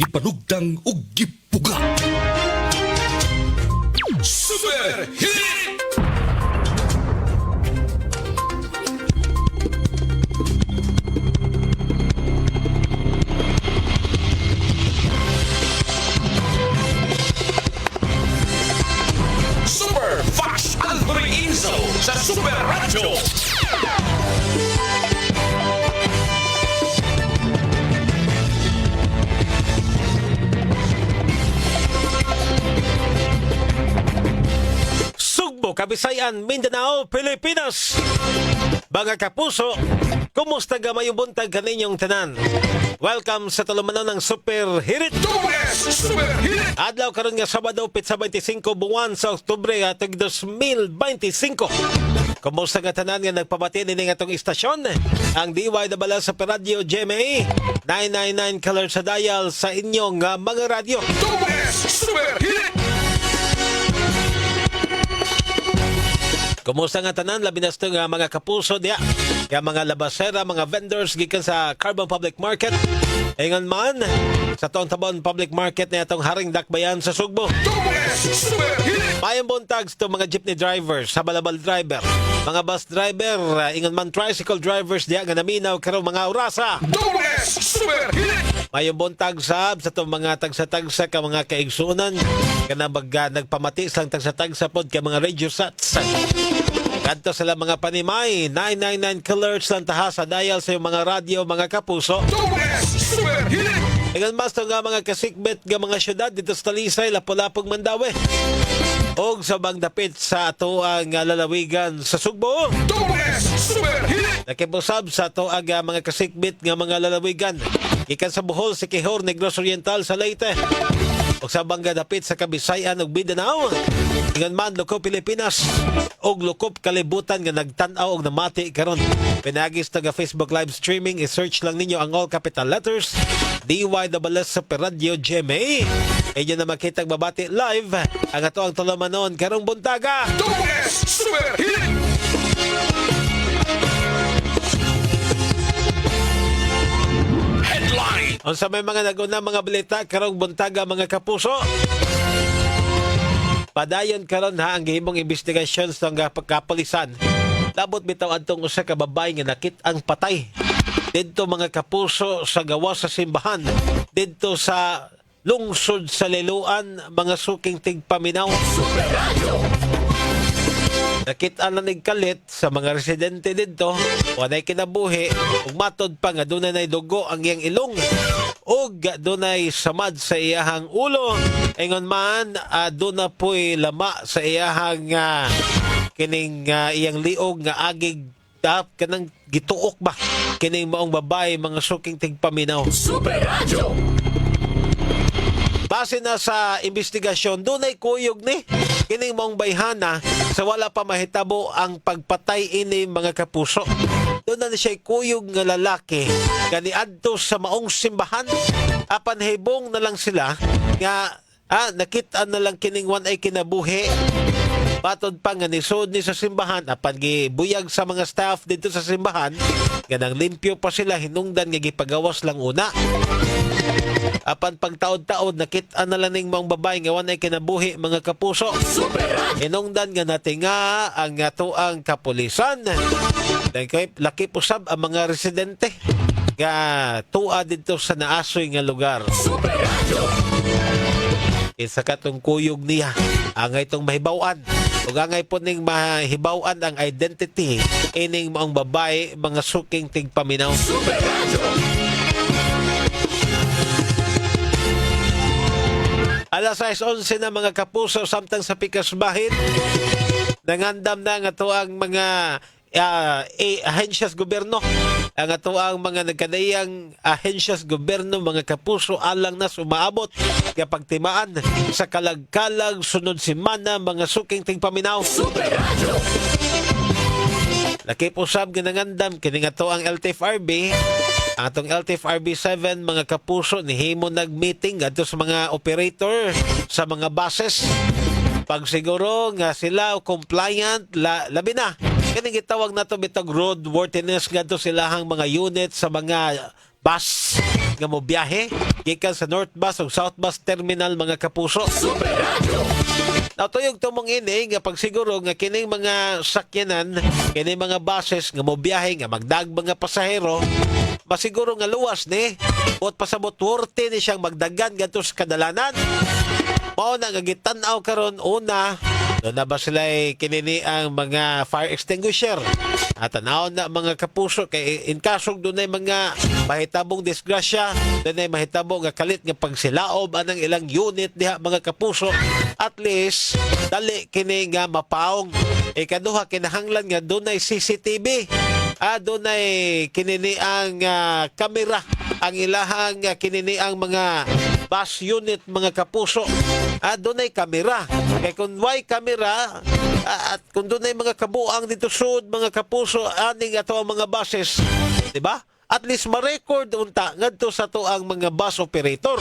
Ipanugtang ug gipuga. Super Hit! Super Fox Alvin Inzo sa Super Radio. Sugbo, Kabisayan, Mindanao, Pilipinas. Mga kapuso, kumusta gamayong buntag kaninyong tanan? Welcome sa tulumanon ng Super Hirit. Super Hit! Adlaw karon nga Sabado, Pitsa 25 buwan sa Oktubre atong 2025. Kumusta nga tanan nga nagpabati nini nga itong istasyon? Ang DY na bala sa Radio GMA 999 color sa dial sa inyong mga radyo. Super Hit! Kumusta nga tanan labi na nga mga kapuso diya, kaya mga labasera, mga vendors gikan sa Carbon Public Market. Ingon man sa Tong Tabon Public Market na itong Haring Dakbayan sa Sugbo. Super Hit! Mayang buntag sa mga jeepney drivers, sa balabal driver, mga bus driver, ingon man tricycle drivers diya nga naminaw karong mga orasa. Super Hit! Mayong buntag sa itong mga tagsa-tagsa ka mga kaigsunan kana baga nagpamati sang tagsa-tagsa pod ka mga radio sats. Kadto sila mga panimay 999 killers lang taha sa dial sa iyong mga radyo mga kapuso. Super Hit! Ingon mas to nga mga kasikbet nga mga syudad dito sa Talisay, Lapu-Lapog, Mandawi. Og sa bangdapit sa ato ang lalawigan sa Sugbo. Super Hit! Nakipusab sa ato ang mga kasikbit nga mga lalawigan. Ikan sa Bohol, Siquijor, Negros Oriental sa Leyte. O sa banggadapit sa Kabisayan ug Mindanao. Ingon man Lukop, Pilipinas og Lukop kalibutan nga nagtan-aw og namati karon. Pinagis taga Facebook live streaming, i-search lang ninyo ang all capital letters DY sa Radio GMA. Inyo na makitang babati live ang ato ang tulumanon karong buntaga. Super Hit! Headline! Unsa may mga naguna mga balita karong buntaga mga kapuso? Padayon karon ha ang gihimong investigasyon sa nga pagkapulisan. Labot bitaw adtong usa ka babae nga nakit ang patay. Didto mga kapuso sa gawas sa simbahan. Didto sa lungsod sa Liloan, mga suking tigpaminaw. Nakita na nagkalit sa mga residente dito, wanay kinabuhi, ug matod pa nga doon na dugo ang iyang ilong, ug doon ay samad sa iyahang ulo. Ingon man, doon na po'y lama sa iyahang kining iyang liog nga agig kanang gituok ba? Kining maong babae, mga suking tigpaminaw. Super Radio! Base na sa investigasyon, doon ay kuyog ni kining mong bayhana sa wala pa mahitabo ang pagpatay ini mga kapuso. Doon na siya kuyog nga lalaki ganiadto sa maong simbahan. Apan hibong na lang sila nga nakita na lang kining wan ay kinabuhi. Patod pa nga nisod ni sa simbahan, apan gibuyag sa mga staff dito sa simbahan, ganang limpyo pa sila, hinungdan nga gipagawas lang una. Apan pagtaod-taod nakita na lang ning mga babae nga wanay kinabuhi mga kapuso. Hinungdan nga natinga ang ato ang kapulisan. Laki pusab ang mga residente nga tua dito sa naasoy nga lugar. Isa katong kuyog niya ang itong mahibawan. Ug angay po ning mahibawan ang identity ining maong babae, mga suking tigpaminaw. Alas 6:11 na mga kapuso, samtang sa pikas bahin, nangandam na nga to ang mga ahensyas gobyerno. Ang ato ang mga nagkadayang ahensyas gobyerno, mga kapuso, alang na sumaabot kapag timaan sa kalag-kalag sunod simana, mga suking tingpaminaw. Nakipusab ginangandam kining ato ang LTFRB. Ang atong LTFRB 7 mga kapuso nihimo nag-meeting adto sa mga operator sa mga buses. Pag siguro nga sila compliant, labi na. Kani gitawag nato bitag road worthiness ngadto silahang mga unit sa mga bus nga mo biyahe gikan sa North Bus ug South Bus Terminal mga kapuso. Natuyog tumong ini nga pagsiguro nga kining mga sakyanan, kining mga buses nga mo biyahe nga magdag mga pasahero, masiguro nga luwas ni at pasabot worthy ni siyang magdagan gadto sa kadalanan. Mao na nga gitan-aw karon una doon na ba sila kinini ang mga fire extinguisher at tanaw na mga kapuso kay in kasong doon ay mga mahitabong disgrasya, doon ay mahitabo nga kalit nga pagsilaob anang ilang unit diha mga kapuso, at least dali kini nga mapaong. Ikaduha kinahanglan nga doon ay CCTV, doon ay kinini ang kamera ang ilahang kinini ang mga bus unit mga kapuso. Doon ay kamera. Kaya kung may kamera at kung doon ay mga kabuang dito sud mga kapuso aning ato ang mga buses, di ba? At least ma-record unta ngadto sa to ang mga bus operator.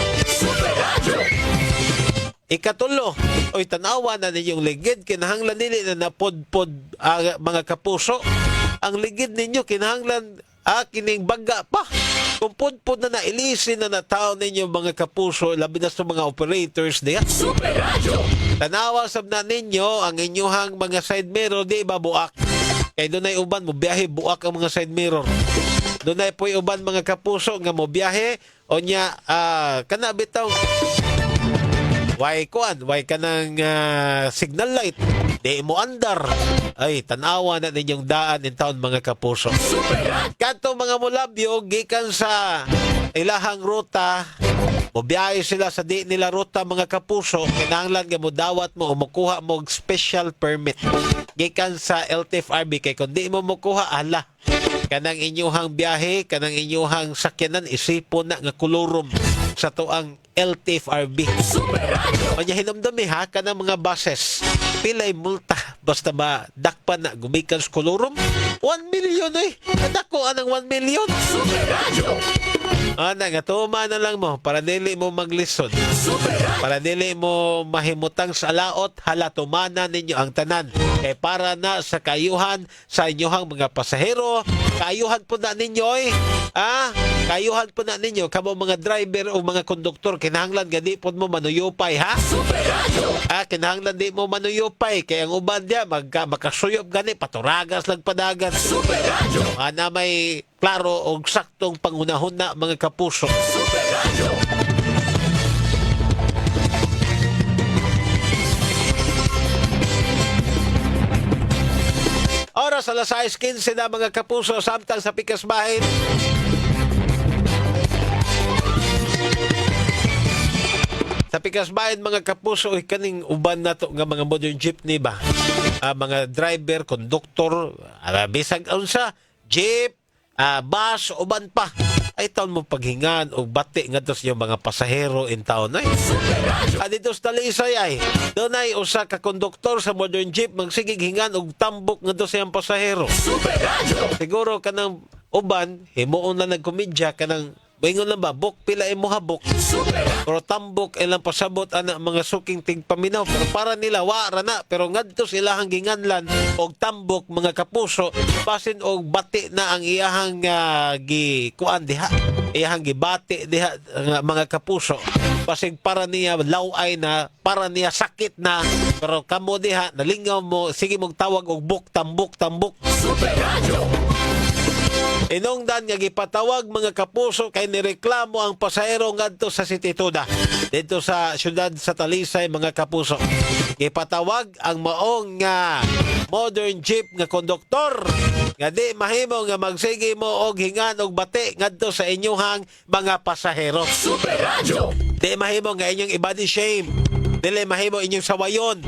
Ikatulo, oy tanawa na ninyong ligid kinahanglan nili na napodpod mga kapuso. Ang ligid ninyo kinahanglan kining baga pa. Kung pudpud na nailisin na nataw ninyo mga kapuso, labi na sa mga operators diya. Tanawa sab na ninyo ang inyuhang mga side mirror di ba buak. Kay doon ay uban mo biyahe buak ang mga side mirror. Doon ay po'y uban mga kapuso nga mo biyahe o niya kana bitaw why kanang signal light di mo andar. Ay tanawa na ninyong daan in taon mga kapuso. Kanto mga mulabyo gikan sa ilahang ruta mo biyahe sila sa di nila ruta mga kapuso, kinahanglan nga mo dawat mo o makuha mo special permit gikan sa LTFRB. Kay kung di mo makuha ala kanang inyuhang biyahe kanang inyuhang sakyanan isipon na nga kolorum sa tuang LTFRB. Kanya hinumdumi ha kanang mga buses pilay multa basta ba dakpan na gumikan sa kolorum 1 million nadako anang 1 million. Nga tuma na lang mo para dili mo maglisod, para dili mo mahimutang sa laot, hala tumana ninyo ang tanan. Para na sa kayuhan sa inyohang mga pasahero, kayuhan po na ninyo kayuhan po na ninyo kamo mga driver o mga konduktor, kinahanglan gadi po mo manuyupay ha. Kinahanglan di mo manuyupay kay ang uban dia makasuyop gani paturagas lang padagan. Na may klaro o saktong pangunahon na mga kapuso. Oras alas 6:15 na mga kapuso samtang sa pikas bahin. Sa pikas bahin mga kapuso kaning uban na to nga mga modern jeepney ba. Mga driver, konduktor, bisag unsa, jeep, bus, uban pa. Ay taon mo paghingan o bati nga dos yung mga pasahero in taon ay. Dito sa Talisay ay, doon ay usa ka konduktor sa modern jeep magsigig hingan og tambok nga dos yung pasahero. Siguro kanang uban, himuon na nagkomedya kanang Baingon lang ba, buk pila imo habok. Pero tambok ilang pasabot ana mga suking tigpaminaw. Pero para nila wara na. Pero ngadto sila hang ginganlan og tambok mga kapuso. Basin og bati na ang iyahang gikuan diha. Iyahang gibati diha mga kapuso. Basig para niya laway na, para niya sakit na. Pero kamo diha nalingaw mo, sige mong tawag og buk tambok. Super Radio. Inungdan nga gipatawag mga kapuso kay nireklamo ang pasahero ngadto sa City Tuda dito sa syudad sa Talisay mga kapuso. Gipatawag ang maong nga modern jeep nga konduktor nga di mahimo nga magsige mo og hingan og bati ngadto sa inyong mga pasahero. Super Radio. Di mahimo nga inyong i-body shame. Dili mahimo inyong sawayon.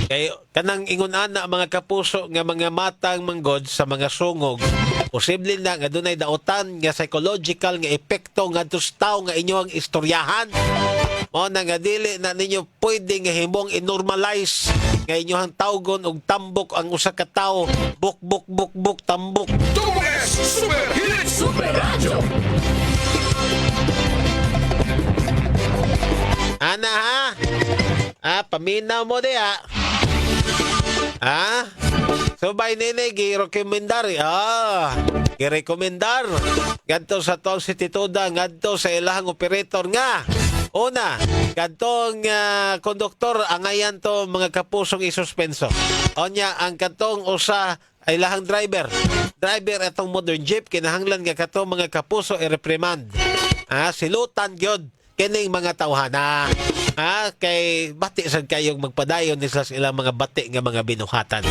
Kay kanang ingon ana mga kapuso nga mga matang manggod sa mga sungog, posible na nga dunay daotan nga psychological nga epekto ngadto sa tawo nga inyo ang istoryahan. Mao na nga dili na ninyo pwede nga himong i-normalize nga inyohang tawgon og tambok ang usa ka tawo. Buk tambok. Super Hit Super Radio. Ana ha? Paminaw mo diha. So by nene gi recommendary. girekomendar ngadto sa tong situda ngadto sa ilahang operator nga una, kantong konduktor angayan to mga kapusong isuspenso. Onya ang kantong usa ay lahang driver. Driver atong modern jeep kinahanglan nga katong mga kapuso i-reprimand. Silutan gyud kining mga tawhana. Kay bati sad kayong magpadayon ni sa ilang mga bati nga mga binuhatan.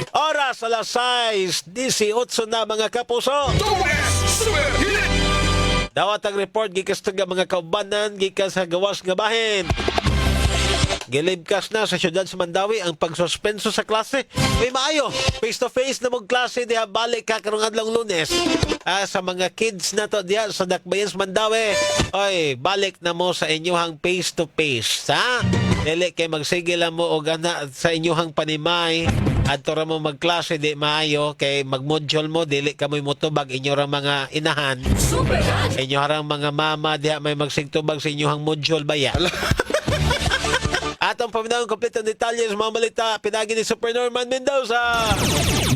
Oras alas 6:18 na mga kapuso. Super Hit! Dawat ang report gikas nga mga kaubanan gikas sa gawas nga bahin. Gilibkas na sa syudad sa Mandawi ang pagsuspenso sa klase. May maayo, face to face na mong klase diha balik ka karong adlong Lunes. Sa mga kids na to diha sa Dakbayan sa Mandawi. Oy, balik na mo sa inyohang face to face, ha? Dili kay magsigil mo og ana sa inyohang panimay. Adto ra mo magklase di maayo kay magmodule mo dili ka mo'y motubag inyo ra mga inahan. Inyo ra mga mama diha may magsigtubag sa inyohang module baya. Atong paminawang kompletong detalye sa mga balita pinagi ni Super Norman Mendoza.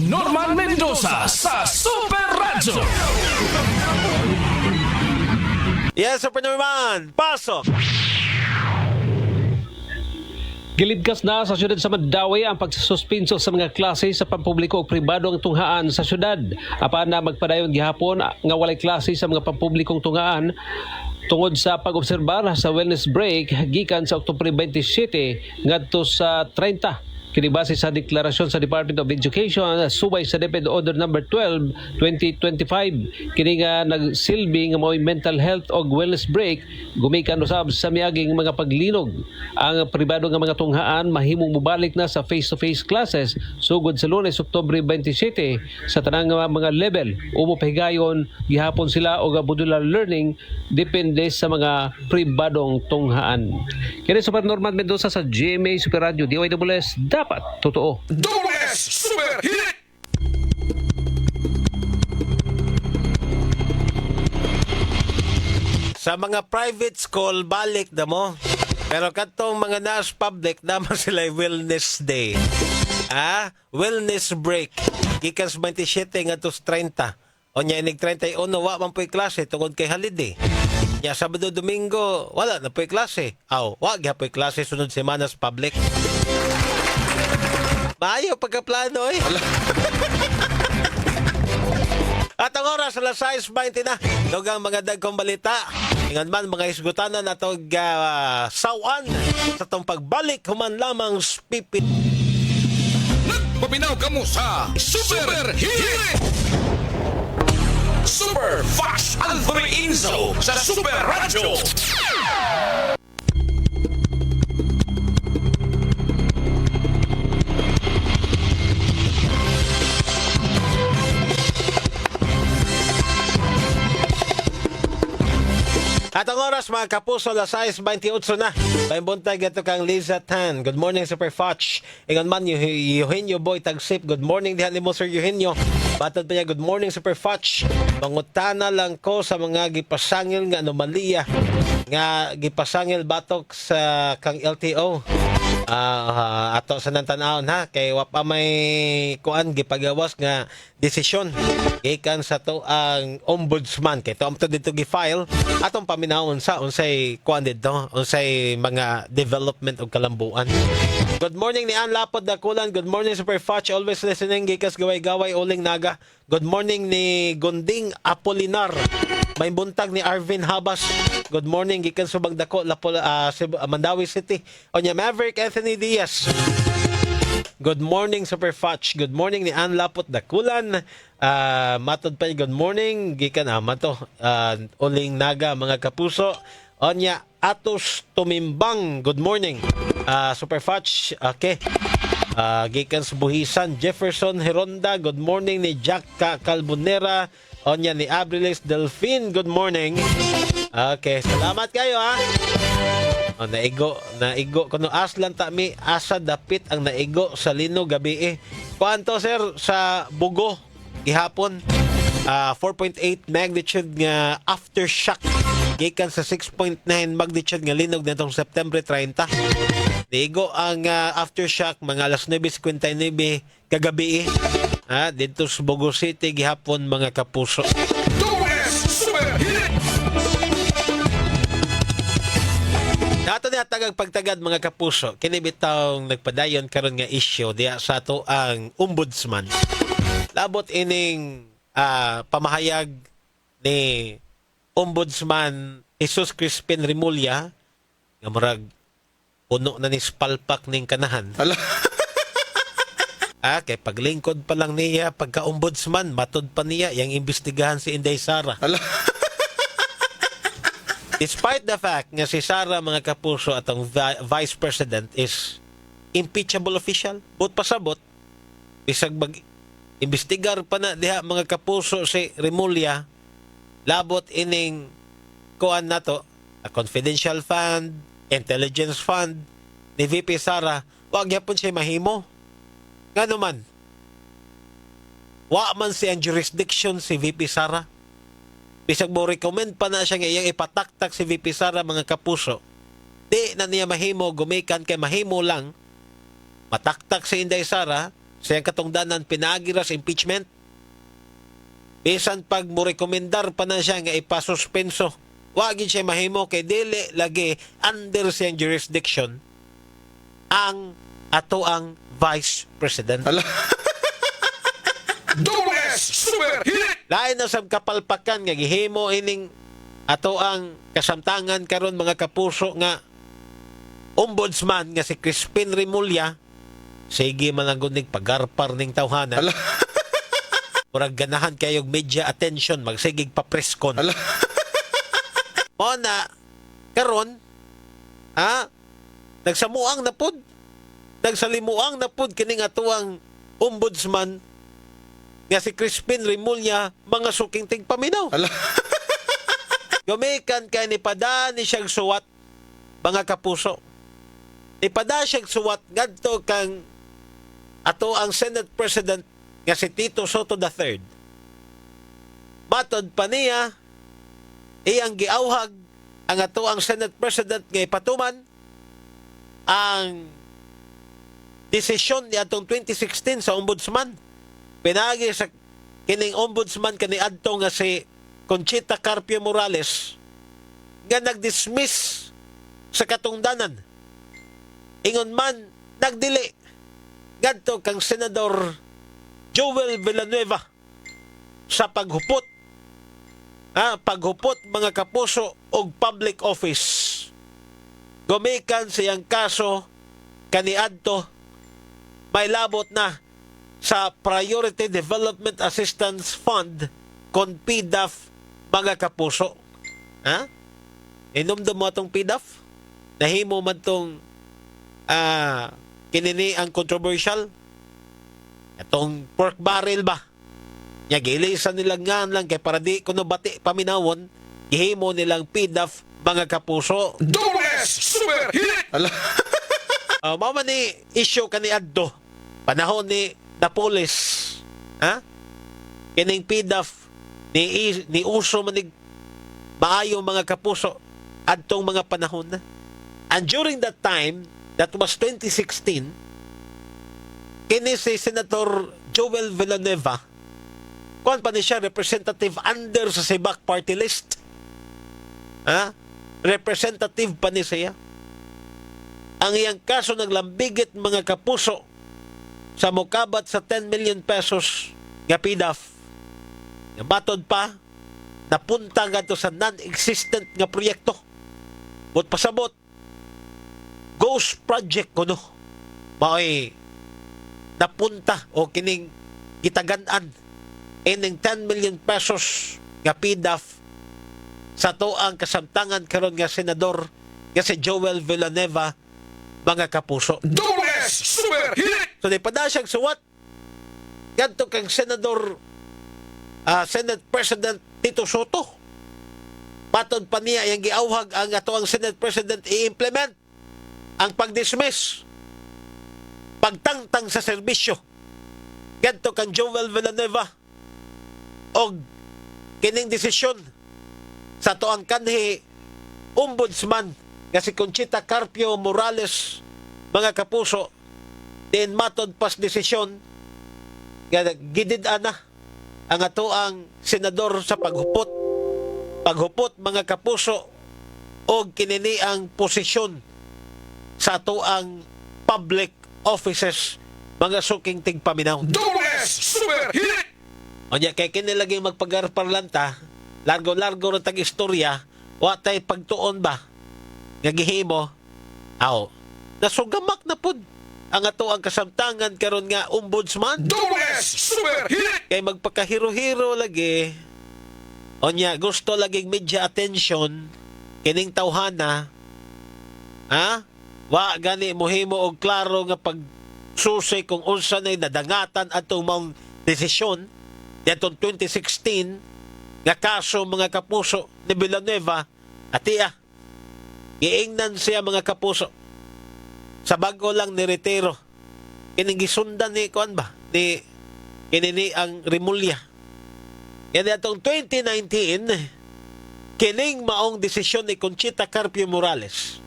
Norman Mendoza sa Super Radio! Yes, Super Norman, pasok! Gilibkas na sa syudad sa Mandawi ang pagsuspinso sa mga klase sa pampubliko o pribado ang tunghaan sa syudad. Apan na magpadayon gihapon nga walay klase sa mga pampublikong tunghaan tungod sa pag-obserbar sa wellness break gikan sa Oktubre 27 ngadto sa 30. Kini base sa deklarasyon sa Department of Education subay sa DepEd Order Number 12, 2025. Kini nga nagsilbi nga mao'y mental health o wellness break gumikan usab sa miaging mga paglinog. Ang pribado nga mga tunghaan mahimong mubalik na sa face-to-face classes sugod sa Lunes, Oktubre 27 sa tanang mga level. Umo pahigayon gihapon sila og modular learning depende sa mga pribadong tunghaan. Kini Super Norman Mendoza sa GMA Super Radio DYWS dapat totoo. Super Hit! Sa mga private school, balik na mo. Pero katong mga nas public, naman sila wellness day. Wellness break. Gikas 27 nga tos 30. O nya inig 31, wa man po'y klase tungod kay holiday. Nya Sabado, Domingo, wala na po'y klase. Wa gyud klase sunod semanas public. Maayo pagkaplano eh. At ang oras alas 6:20 na. Dugang mga dagkong balita. Ingan man mga isgutanan na itong sawan sa itong pagbalik human lamang spipit. Nagpapinaw ka mo sa Super Hit! Super Fast Anthony Inzo sa Super Radio! At ang oras mga kapuso, alas 6:28 na. Paibuntag ito kang Liza Tan. Good morning, Super Fotch. Ingon man, Eugenio Boy Tagsip. Good morning, dihan ni mo, Sir Eugenio. Batad pa niya, good morning, Super Fotch. Mangutana lang ko sa mga gipasangil nga anomalya nga gipasangil batok sa kang LTO. Ato sa nantanahon ha kay wa pa may kuan gipagawas nga desisyon gikan sa to ang ombudsman kay to amto dito gi-file atong paminawon sa unsay kuan dito unsay mga development og kalambuan. Good morning ni Ann Lapod Dakulan. Good morning Super Fotch, always listening gikas gaway-gaway uling naga. Good morning ni Gonding Apolinar. May buntag ni Arvin Habas. Good morning gikan subang dako Mandawi City. Onya Maverick Anthony Diaz. Good morning Super Fotch. Good morning ni Ann Lapot Dakulan. Matod pa good morning gikan mato uling naga mga kapuso. Onya Atos Tumimbang. Good morning. Super Fotch. Okay. Gikan sa Buhisan Jefferson Heronda. Good morning ni Jack Calbonera. Onya ni Abriles Delfin. Good morning. Okay, salamat kayo ha. Naigo kuno aslan ta mi asa dapit ang naigo sa Lino gabi Kuanto sir sa Bugo gihapon 4.8 magnitude nga aftershock gikan sa 6.9 magnitude nga linog nitong September 30. Naigo ang aftershock mga alas 9:59 kagabi Dito sa Bogo City gihapon mga kapuso. Super Hit! Dato niya tagang pagtagad mga kapuso, kini bitawng nagpadayon karon nga issue diya sa ato ang ombudsman. Labot ining pamahayag ni Ombudsman Jesus Crispin Remulla nga murag puno na ni spalpak ning kanahan. Ala. Kay paglingkod pa lang niya pagka-ombudsman, matod pa niya yang imbestigahan si Inday Sara. Ala. Despite the fact nga si Sara mga kapuso atong Vice President is impeachable official, but pasabot bisag imbestigar pa na diha mga kapuso si Remulla, labot ining kuan nato a confidential fund, intelligence fund ni VP Sara, wag gyapon siya mahimo. Ngano man, wa man siyang jurisdiction si VP Sara. Bisag mo recommend pa na siya nga iyang ipataktak si VP Sara mga kapuso. Di na niya mahimo, gumikan kay mahimo lang mataktak si Inday Sara, siyang katungdanan pinagira sa impeachment. Bisan pag mo rekomendar pa na siya nga ipasuspenso, wagin siya mahimo kay dili lagi under siyang jurisdiction ang ato ang Vice President. Ala. Super Hit! Lain na sa kapalpakan nga gihimo ining ato ang kasamtangan karon mga kapuso nga ombudsman nga si Crispin Remulla, sige man ang gunig pagarpar ning tawhana. Ala. Murag ganahan kayog media attention, magsigig pa preskon. Ala. O na karon nagsamuang na pud, nagsalimuang na pud kining atuang ombudsman nga si Crispin Remulla, mga suking tigpaminaw. Ala. Gumikan kay ni pada ni siyang suwat mga kapuso. Ni pada siyang suwat ngadto kang ato ang Senate President nga si Tito Soto III. Matod pa niya iyang giawhag ang ato ang Senate President nga ipatuman ang desisyon ni atong 2016 sa ombudsman. Pinagi sa kining ombudsman kaniadto nga si Conchita Carpio Morales nga nagdismiss sa katungdanan. Ingon man nagdili ngadto kang Senador Joel Villanueva sa paghupot mga kapuso og public office. Gumikan siyang kaso kaniadto may labot na sa Priority Development Assistance Fund kon PDAF mga kapuso. Inumdum mo itong PDAF? Nahimo man itong kinini ang controversial? Itong pork barrel ba? Gilisan nilang nga lang kay para di kuno bati paminawon, gihimo nilang PDAF mga kapuso. Super Hit! Ala. Mama ni issue kaniadto panahon ni Napoles, kining PDAF ni uso manig maayong mga kapuso adtong mga panahon na. And during that time, that was 2016, kini si Senator Joel Villanueva, kuan pa ni siya representative under sa Sibak party list. Representative pa ni siya. Ang iyang kaso naglambigit mga kapuso sa mukabat sa 10 million pesos nga PDAF. Batod pa, napunta nga to sa non-existent nga proyekto. But pasabot, ghost project ko no. Mao'y napunta o kining gitagan-an ining 10 million pesos nga PDAF sa to ang kasamtangan karon nga senador nga si Joel Villanueva mga kapuso. Super Hit! So, di pa na siyang suwat. Ganto kang Senador, Senate President Tito Soto. Patod pa niya yung giawhag ang ato ang Senate President i-implement ang pag-dismiss, pagtangtang sa serbisyo. Ganto kang Joel Villanueva o kining desisyon sa ato ang kanhi ombudsman nga si Conchita Carpio Morales mga kapuso din matod pas desisyon gidid ana ang ato ang senador sa paghupot mga kapuso og kinini ang posisyon sa ato ang public offices mga suking tigpaminaw. Double S Super Hit! Onya kay kini lagi magpagarparlanta, largo-largo ra tag istorya, wa tay pagtuon ba nga gihimo. Aw, nasugamak na pud ang ato ang kasamtangan karon nga ombudsman. Double S Super Hit! Kay magpakahiro-hiro lagi. Onya gusto laging media attention kining tawhana. Ha? Wa gani mohimo og klaro nga pagsusi kung unsa nay nadangatan atong mong desisyon yatong 2016 nga kaso mga kapuso ni Villanueva at iya giingnan siya mga kapuso sa bago lang ni retiro kining gisundan ni kuan ba ni kinini ang Rimulya yan atong 2019 kining maong desisyon ni Conchita Carpio Morales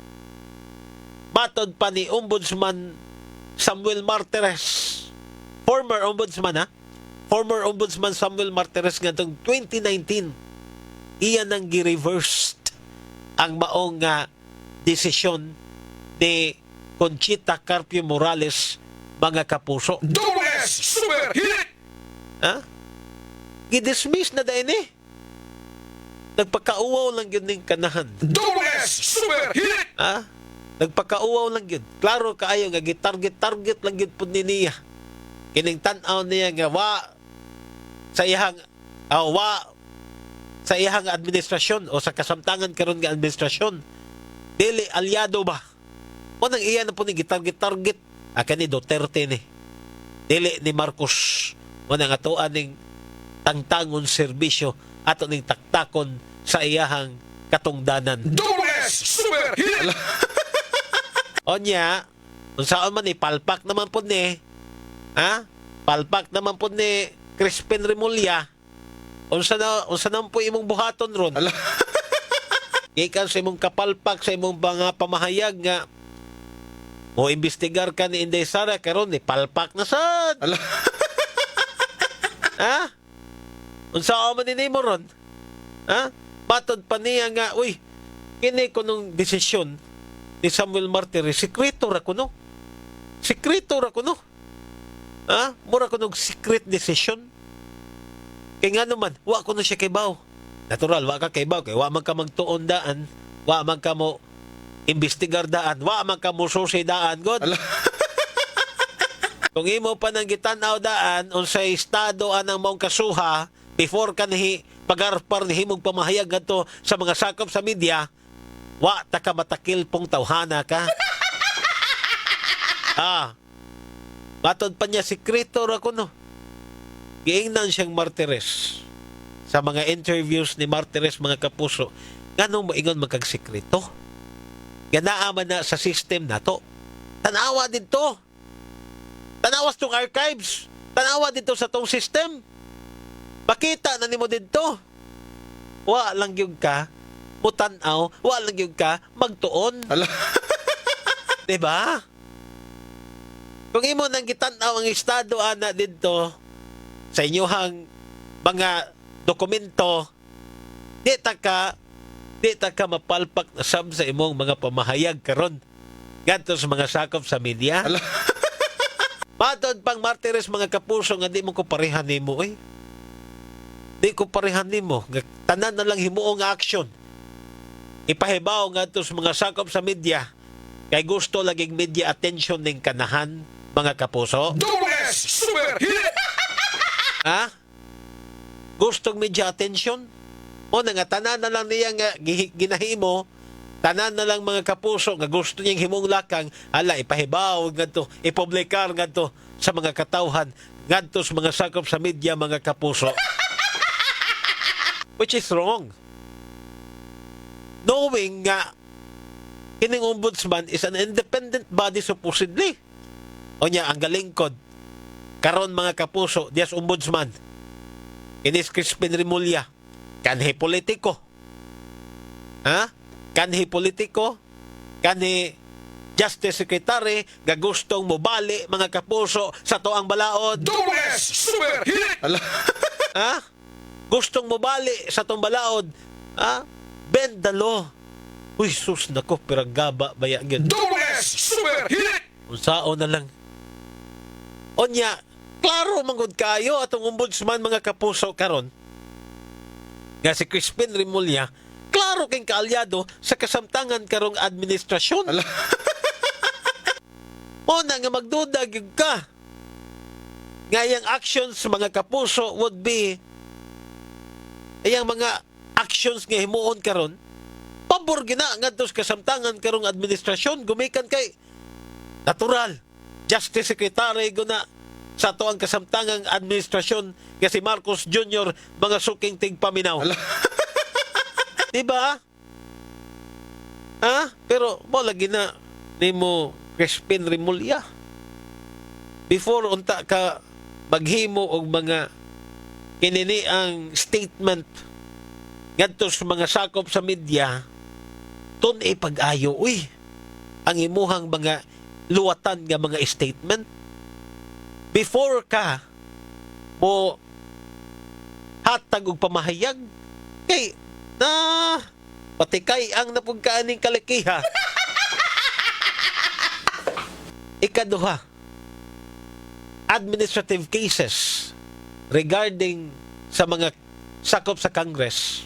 matod pa ni Ombudsman Samuel Martires, former Ombudsman former Ombudsman Samuel Martires nga itong 2019 iya nang gi-reversed ang maong desisyon ni Conchita Carpio Morales mga kapuso. Double S Super Hit! Ha? Gidismiss na dahil nagpakauwaw lang yun ng kanahan. Double S Super Hit! Ha? Nagpakauwaw lang yun. Klaro kaayo nga gitarget lang yun po niya. Kining tanaw niya nga sa iyang administrasyon o sa kasamtangan karon nga administrasyon dili aliado ba o nang iya na po ni gitarget ni Duterte ni dili ni Marcos o nang atoan ning tangtangon serbisyo ato ning taktakon sa iyahang katungdanan. Double S Super Hit! Onya, unsaon man ni palpak naman po ni palpak naman po ni Crispin Rimulya. Unsa na po imong buhaton ron? Gikan sa imong kapalpak sa imong mga pamahayag nga o imbestigar ka ni Inday Sara karon ni palpak na sad. Ha? Unsaon man ni mo ron? Ha? Matod pa niya nga, uy, kini ko nung desisyon ni Samuel Martires, sikreto ra kuno. Ha? Mura ko nung secret decision. Kaya nga naman, wa ko na siya kaybaw. Natural, wa ka kaybaw. Kaya wa man ka magtuon daan. Wa man ka mo imbestigar daan. Wa man ka mo susi daan. God. Kung imo pa nang gitanaw daan, unsay estado anang maong kasuha, before ka nahi pagarpar ni himong pamahayag ato sa mga sakop sa media, wa ta ka matakil pong tawhana ka. Matod pa niya sikreto ra kuno. Giingnan siyang Martires sa mga interviews ni Martires mga kapuso. Nganong moingon magkagsikreto? Ganaaman na sa system nato. Tanawa dito. Tanawas tong archives. Tanawa dito sa tong system. Makita na nimo dito. Wa lang gyud ka mutanaw, wa lang gyud ka magtuon. Diba? Kung imo nang gitanaw ang estado ana didto sa inyohang mga dokumento, di ta ka mapalpak na sab sa imong mga pamahayag karon ngadto sa mga sakop sa media. Matod pang Martires mga kapuso nga di mo ko parehan nimo Di ko parehan nimo. Tanan na lang himuo nga action. Ipahibaw ngadto sa mga sakop sa media kay gusto laging media attention ning kanahan mga kapuso. Double S Super Hit! Ha? Gustong media attention? O nga tanan na lang niya nga ginahimo, tanan na lang mga kapuso nga gusto niyang himong lakang, ipahibaw ngadto, ipublikar ngadto sa mga katawhan, ngadto sa mga sakop sa media mga kapuso. Which is wrong. Knowing nga kining ombudsman is an independent body supposedly. O niya, ang galingkod karon mga kapuso, Dias Ombudsman, inis Crispin Rimulya, kanhi politiko. Ha? Kanhi politiko, kanhi Justice Secretary nga gustong mobali mga kapuso sa toang balaod. Double S Super Hit! Ha? Gustong mobali sa toang balaod. Ha? Bend the law. Uy, sus nako, piragaba baya gyud. Double S Super Hit! Unsaon na lang. Onya, klaro manggod kayo atong ombudsman mga kapuso karon. Nga si Crispin Remulla, klaro kay kaalyado sa kasamtangan karong administrasyon. O na nga magduda gyud ka. Ngayang actions mga kapuso would be ayang mga actions nga himuon karon pabor gina ngadto sa kasamtangan karong administrasyon gumikan kay natural Justice Secretary guna sa ato ang kasamtangang administrasyon nga si Marcos Jr. mga suking tigpaminaw. Diba? Ha? Pero mo lagi na nimo Crispin Remulla. Before unta ka maghimo og mga kinini ang statement ngadto sa mga sakop sa media tun-i pag-ayo uy ang imuhang mga luwatan nga mga statement before ka mo hatag og pamahayag kay na patikay ang napugkaaning kalikiha. Ikaduha, administrative cases regarding sa mga sakop sa Congress.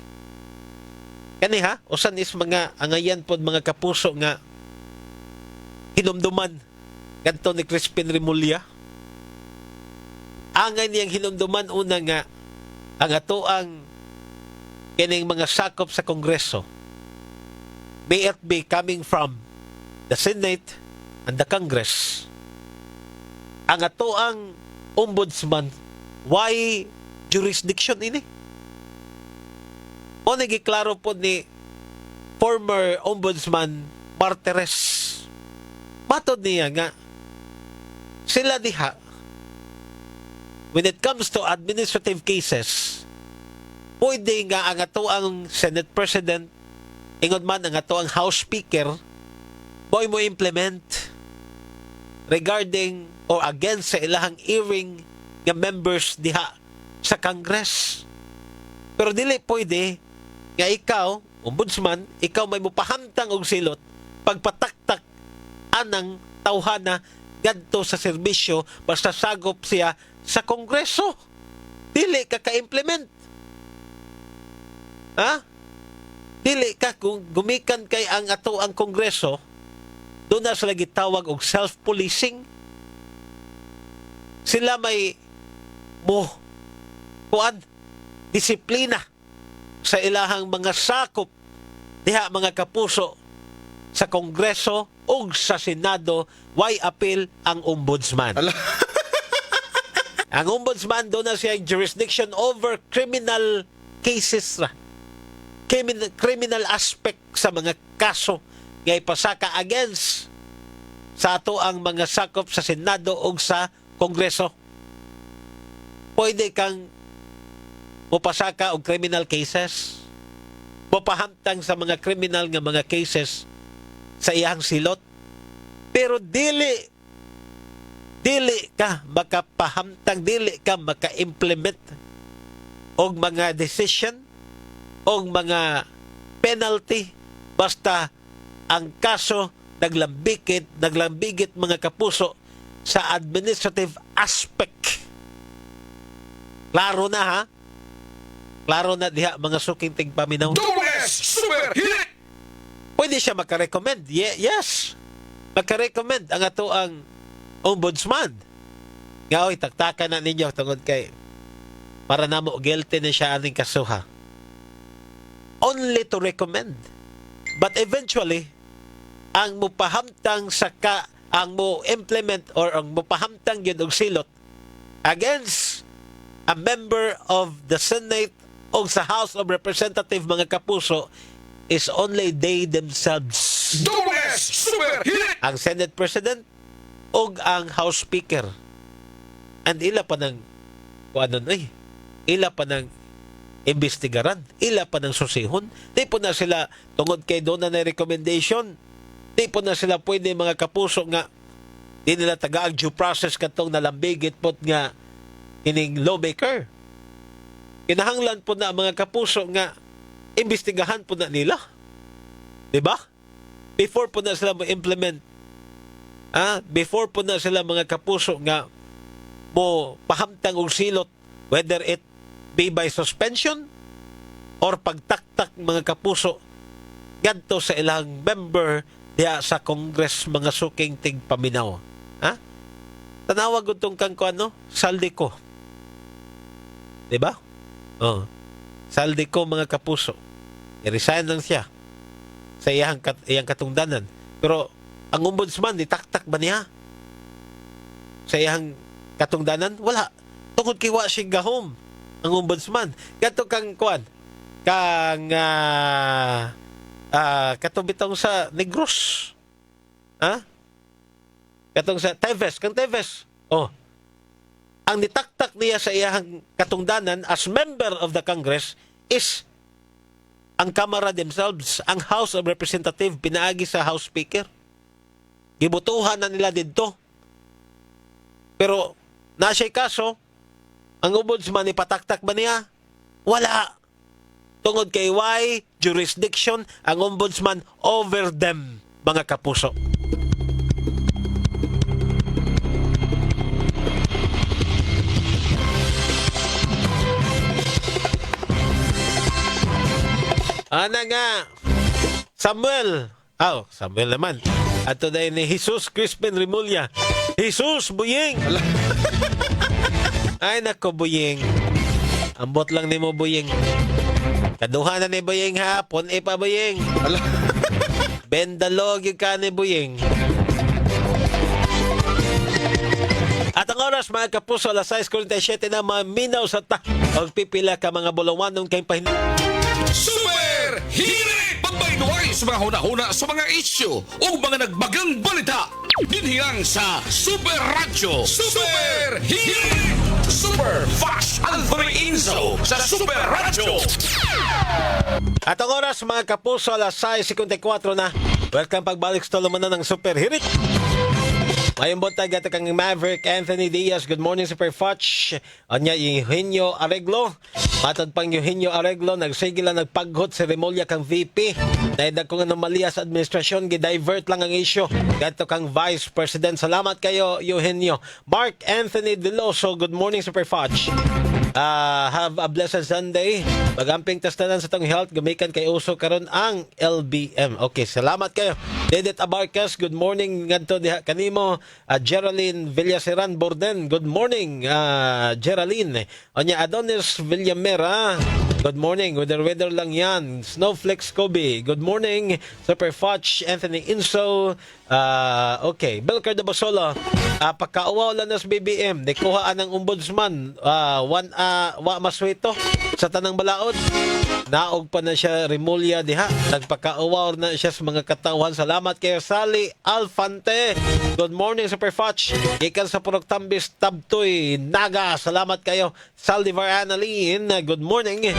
Kani ha, usan is mga angayan pod mga kapuso nga hinumduman kadto ni Crispin Remulla. Angay niyang hinumduman una nga ang atoang kining mga sakop sa Kongreso may it be coming from the Senate and the Congress. Ang atoang ombudsman why jurisdiction ini? O nagiklaro po ni former ombudsman Martires. Matod niya nga sila diha when it comes to administrative cases pwede nga ang atoang Senate President ingod man ang atoang House Speaker boy mo implement regarding or against sa ilahang hearing nga members diha sa Congress. Pero dili pwede nga ikaw, ombudsman, ikaw may mupahamtang og silot pagpataktak anang tawhana gadto sa serbisyo basta sagop siya sa Kongreso. Dili ka ka-implement. Ha? Dili ka kung gumikan kay ang ato ang Kongreso doon na sila gitawag og self-policing. Sila may disiplina sa ilahang mga sakop diha mga kapuso sa Kongreso ug sa Senado why appeal ang ombudsman. Ang ombudsman doon na siya jurisdiction over criminal cases ra. Criminal aspect sa mga kaso nga ipasaka against sa ato ang mga sakop sa Senado ug sa Kongreso. Pwede kang mupasaka og criminal cases, mupahamtang sa mga criminal nga mga cases sa iyang silot, pero dili ka makapahamtang, dili ka maka-implement og mga decision og mga penalty basta ang kaso naglambigit mga kapuso sa administrative aspect. Klaro na ha? Klaro na diha mga suking tigpaminaw. Double S Super Hit! Pwede siya makarecommend. Yes. Makarecommend ang ato ang ombudsman. Nga oy, taktakan na ninyo tungod kay para namo guilty na siya aning kasuha. Only to recommend. But eventually, ang mupahamtang ang mo implement or ang mupahamtang yun og silot against a member of the Senate o sa House of Representatives mga kapuso is only they themselves. Double S Super Hit! Ang Senate President o ang House Speaker. And ila pa ng ila pa ng imbestigaran, ila pa ng susihon. Di po na sila tungod kay doon na recommendation Di po na sila pwede mga kapuso nga di nila tagaag due process katong nalambigit po nga ining lawmaker. Kinahanglan po na mga kapuso nga imbestigahan po na nila. Di ba? Before po na sila mo-implement. Before po na sila mga kapuso nga mo pahamtang og silot, whether it be by suspension or pagtaktak mga kapuso ngadto sa ilang member diya sa Congress mga suking tigpaminaw. Tanawag utong kang ano, Saldico. Di ba? Saldico mga kapuso. I-resign lang siya sa iyang katungdanan. Pero ang ombudsman, ditaktak ba niya sa iyang katungdanan? Wala. Tungod kiwa siya gahom ang ombudsman. Gato kang kuan, kang katubitong sa Negros. Katong sa Teves, kang Teves. Ang nitaktak niya sa iyang katungdanan as member of the Congress is ang Kamara themselves, ang House of Representative, pinaagi sa House Speaker. Gibutuhan na nila dito. Pero nasa'y kaso, ang ombudsman ipataktak ba niya? Wala. Tungod kay why jurisdiction ang ombudsman over them, mga kapuso. Ana nga, Samuel. Samuel naman. At today ni Jesus Crispin Rimulya. Jesus, Buying! Ay, nako, Buying. Ambot lang ni mo, Buying. Kaduha na ni Buying ha. Pun-e pa, Buying. Bendalog yung ka ni Buying. At ang oras, mga kapuso, alas 6:47 na maminaw sa o pipila ka mga bulawanong kay Super Hirit! Pagbaynuay sa mga huna-huna sa mga isyu o mga nagbagang balita. Dinhiyang sa Super Radio. Super Hirit! Super Fast Anthony Inzo sa Super Radio. At ang oras, mga kapuso, alas 6:54 na. Welcome pagbalik sa tulumanan ng Super Hirit. Mayong buntag at kang Maverick Anthony Diaz. Good morning, Super Fudge. Anya, Eugenio Arreglo. Matad pang Eugenio Arreglo, nagsigila nagpaghot si Remulla kang VP. Naidag kong anomalya sa administrasyon, gidivert lang ang issue. Gato kang Vice President. Salamat kayo, Eugenio. Mark Anthony Deloso, good morning, Super Fudge. Have a blessed Sunday. Magamping tastanan sa tong health, gumikan kay uso karon ang LBM. Okay, salamat kayo. Dedet Abarcas, good morning ngadto diha kanimo. Geraldine Villaseran Borden, good morning. Geraldine. Onya Adonis Villamera, good morning. Weather lang yan. Snowflakes Kobe, good morning. Super Fudge, Anthony Inso. Okay, Belcar de Basolo. Pagkauwaw lang nas BBM, nikuhaan ng ombudsman. Wa maswito sa tanang balaod. Naog pa na siya Remulla diha. Nagpakauwaw na siya sa mga katawan. Salamat kay Sally Alfante. Good morning, Super Fudge. Gikan sa Purok Tambis Tabtoy Naga. Salamat kayo. Saldivar Annalyn, good morning.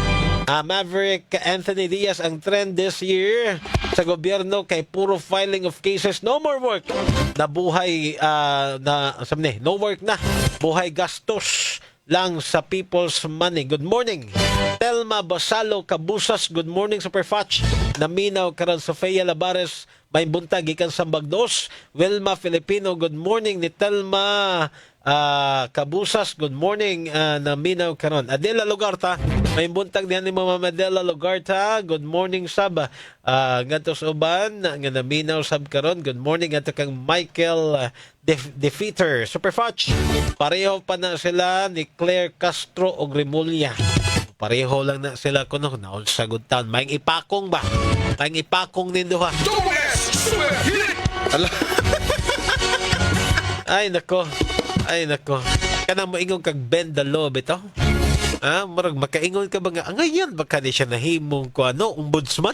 Maverick Anthony Diaz, ang trend this year sa gobyerno kay puro filing of cases, no more work. Nabuhay no work na. Buhay gastos lang sa people's money. Good morning. Telma Basalo Kabusas, good morning, Super Fudge. Naminaw karon Sofia Labares, may buntag gikan sa Bagdos. Wilma Filipino, good morning ni Telma Kabusas, good morning. Naminaw karon. Adela Lugarta, may buntag niya ni Mama Adela Lugarta, good morning sab. Ngadto sa uban nga naminaw sab karon, good morning ngadto kang Michael Defeater. Super Fudge, pareho pa na sila ni Claire Castro o Remulla. Pareho lang na sila kuno naon sa good town. May ipakong ba? May ipakong nindo ha. Super Hirit! Ay nako. Kana mo ingong kag bend the law bitaw. Murag makaingon ka ba nga ngayon baka ni siya nahimong ko ombudsman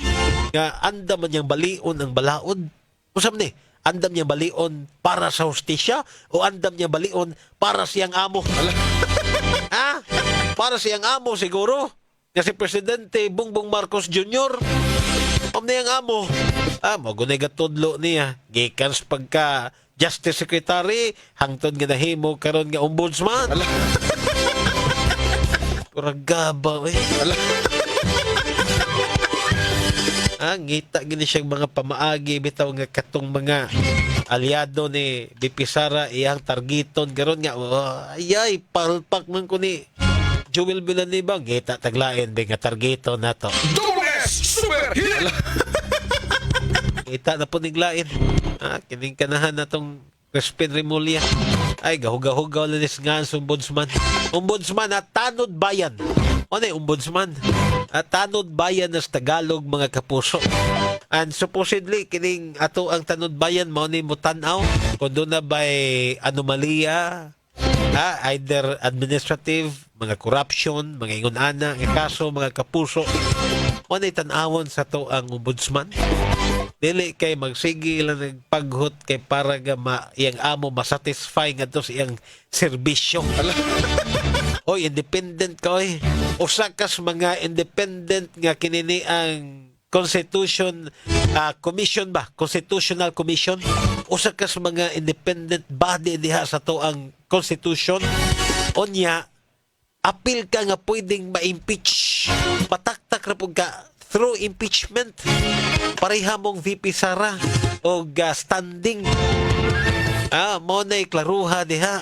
nga andam man yang balion ang balaod. Usab ni, andam niya balion para sa hustisya o andam niya balion para siyang amo? Para siyang amo siguro. Nga si Presidente Bongbong Marcos Jr. Niyang amo. Mo gunay gatudlo niya. Gikan sa pagka Justice Secretary, hangtod nga nahimo karon nga ombudsman. Ala. Kuragaba, eh. Ala. Ngita gini siyang mga pamaagi bitaw nga katong mga aliado ni BP Sara iyang targeton karon nga ayay palpak man ko ni Joel Villanueva ngita taglain ba nga targeton nato. Double S Super Hero. Ngita na po niglain. Kining kanahan natong Crispin Remulla. Ay gahugaw lanis nga sa ombudsman. Ombudsman at tanod bayan. Ano yung ombudsman? At tanod bayan na sa Tagalog mga kapuso. And supposedly, kining ato ang tanod bayan mo ni mutanaw kung doon na ba'y anomalya, either administrative, mga corruption, mga ingon-ana, nga kaso, mga kapuso. Ano yung tanawon sa to ang ombudsman? Dili kay magsige lang nagpaghot kay para nga iyang amo masatisfy nga to sa iyang serbisyo. Oy, independent ka, oy. Usa kas mga independent nga kinini ang Constitution Commission ba? Constitutional Commission. Usa kas mga independent body diha sa to ang Constitution. Onya, apil ka nga pwedeng ma-impeach. Pataktak ra pud ka through impeachment. Pareha mong VP Sara o standing. Mo na klaruha diha.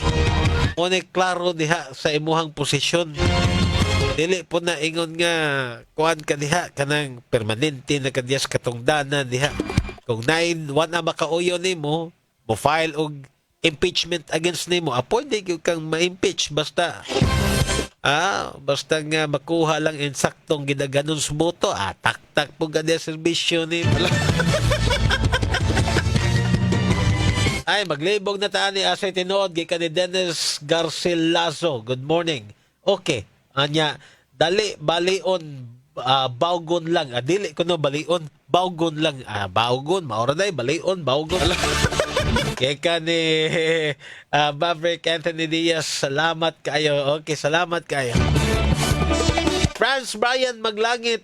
Mo na klaro diha sa imuhang posisyon. Dili po na ingon nga kuan ka diha kanang permanente na kadiyas katong dana diha. Kung 9 na makauyo nimo, mo file og impeachment against nimo. Pwede gyud kang ma-impeach basta basta nga makuha lang insaktong gidaganon sa boto. Tak-tak po ganda serbisyo ni Ay, maglibog na taan ni Asay Tinood gikan ni Dennis Garcilaso. Good morning. Okay. Anya, dali, balion, baugon lang. Dili ko no, balion, baugon lang. Baugon, maura na balion, baugon. Kaya ka ni Maverick Anthony Diaz, salamat kayo. Okay, salamat kayo. Franz Brian Maglangit,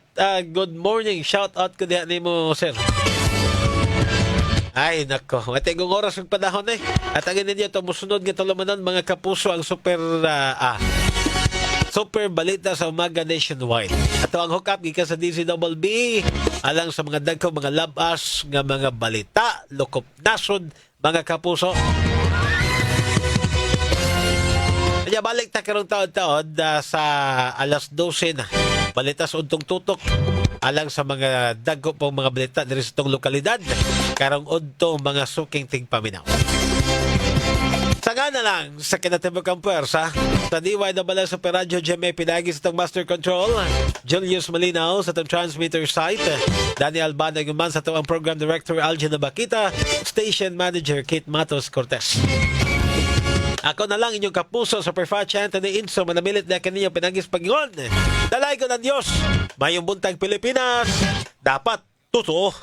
good morning. Shout out ko diyan ni mo, sir. Ay, nako. At igong oras ng panahon eh. At ang ninyo, tumusunod nga tulumanon mga kapuso ang super balita sa umaga nationwide. Ato ang hook up gikan sa DCWB alang sa mga dagko mga labas nga mga balita, lokop nasod mga kapuso. Kaya balik ta karong taon-taon sa alas 12 na. Balita sa untong tutok alang sa mga dagko pong mga balita diri sa itong lokalidad karong udto mga suking tigpaminaw. Sanga na lang sa kinatibukang puwersa sa DYWS sa Radyo GMA pinagi sa itong Master Control Julius Malinaw sa itong transmitter site Daniel Albano Guman sa itong Program Director Algin Nabakita Station Manager Kate Matos Cortez. Ako na lang inyong kapuso sa Perfat Anthony Inso manamilit na kaninyong pinagis Panginoon. Dalay ko ng Diyos mayong buntag Pilipinas dapat totoo.